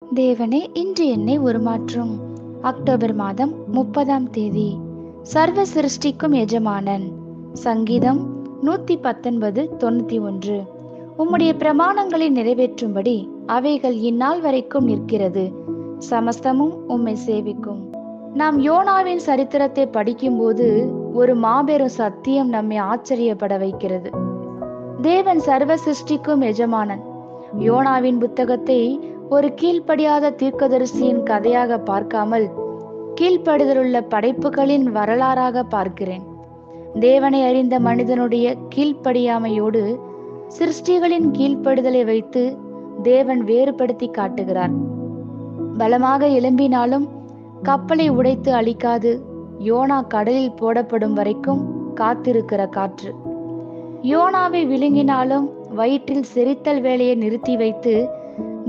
தேவனே, இன்று என்னை உருமாற்றும். அக்டோபர் மாதம் 30ஆம் தேதி. சர்வ சிருஷ்டிக்கும் எஜமானன். சங்கீதம் 119:91. உம்முடைய பிரமாணங்களை நிறைவேற்றும்படி அவைகள் இந்நாள் வரைக்கும் நிற்கிறது. சமஸ்தமும் உம்மை சேவிக்கும். நாம் யோனாவின் சரித்திரத்தை படிக்கும்போது ஒரு மாபெரும் சத்தியம் நம்மை ஆச்சரியப்பட வைக்கிறது. தேவன் சர்வ சிருஷ்டிக்கும் எஜமானன். யோனாவின் புத்தகத்தை ஒரு கீழ்ப்படியாத தீர்க்கதரிசியின் கதையாக பார்க்காமல் கீழ்ப்படிதலுள்ள படைப்புகளின் வரலாறாக பார்க்கிறேன். தேவனை அறிந்த மனிதனுடைய கீழ்ப்படியாமையோடு சிருஷ்டிகளின் கீழ்ப்படிதலை வைத்து தேவன் வேறுபடுத்தி காட்டுகிறார். பலமாக எழும்பினாலும் கப்பலை உடைத்து அழிக்காது யோனா கடலில் போடப்படும் வரைக்கும் காத்திருக்கிற காற்று. யோனாவை விழுங்கினாலும் வயிற்றில் செரித்தல் வேலையை நிறுத்தி வைத்து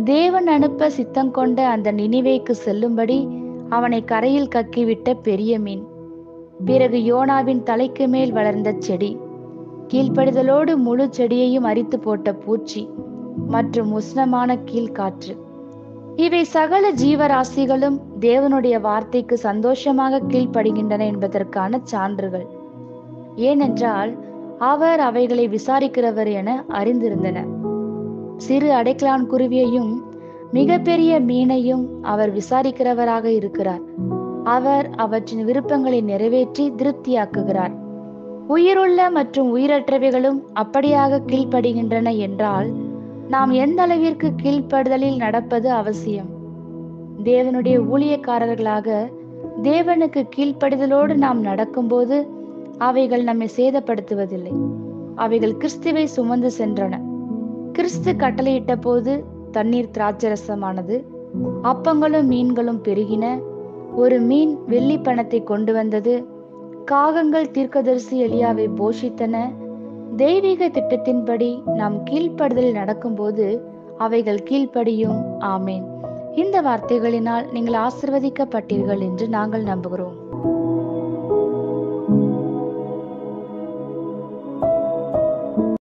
தேவன் அனுப்ப சித்தங்கொண்ட அந்த நினிவேக்கு செல்லும்படி அவனை கரையில் கக்கிவிட்ட பெரிய மீன். பிறகு யோனாவின் தலைக்கு மேல் வளர்ந்த செடி, கீழ்ப்படிதலோடு முழு செடியையும் அரித்து போட்ட பூச்சி மற்றும் உஷ்ணமான கீழ்காற்று. இவை சகல ஜீவராசிகளும் தேவனுடைய வார்த்தைக்கு சந்தோஷமாக கீழ்ப்படுகின்றன என்பதற்கான சான்றுகள். ஏனென்றால் அவர் அவைகளை விசாரிக்கிறவர் என அறிந்திருந்தன. சிறு அடைக்கலான் குருவியையும் மிகப்பெரிய மீனையும் அவர் விசாரிக்கிறவராக இருக்கிறார். அவர் அவற்றின் விருப்பங்களை நிறைவேற்றி திருப்தியாக்குகிறார். உயிருள்ள மற்றும் உயிரற்றவைகளும் அப்படியாக கீழ்ப்படுகின்றன என்றால் நாம் எந்த அளவிற்கு கீழ்ப்படுதலில் நடப்பது அவசியம். தேவனுடைய ஊழியக்காரர்களாக தேவனுக்கு கீழ்ப்படிதலோடு நாம் நடக்கும்போது அவைகள் நம்மை சேதப்படுத்துவதில்லை. அவைகள் கிறிஸ்துவை சுமந்து சென்றன. கிறிஸ்து கட்டளையிட்ட போது தண்ணீர் திராட்சரசமானது, அப்பங்களும் மீன்களும் பெருகின. ஒரு மீன் வெள்ளி பணத்தை கொண்டு வந்தது. காகங்கள் தீர்க்கதரிசி எலியாவை போஷித்தன. தெய்வீக திட்டத்தின்படி நாம் கீழ்ப்படுதலில் நடக்கும்போது அவைகள் கீழ்ப்படியும். ஆமேன். இந்த வார்த்தைகளினால் நீங்கள் ஆசிர்வதிக்கப்பட்டீர்கள் என்று நாங்கள் நம்புகிறோம்.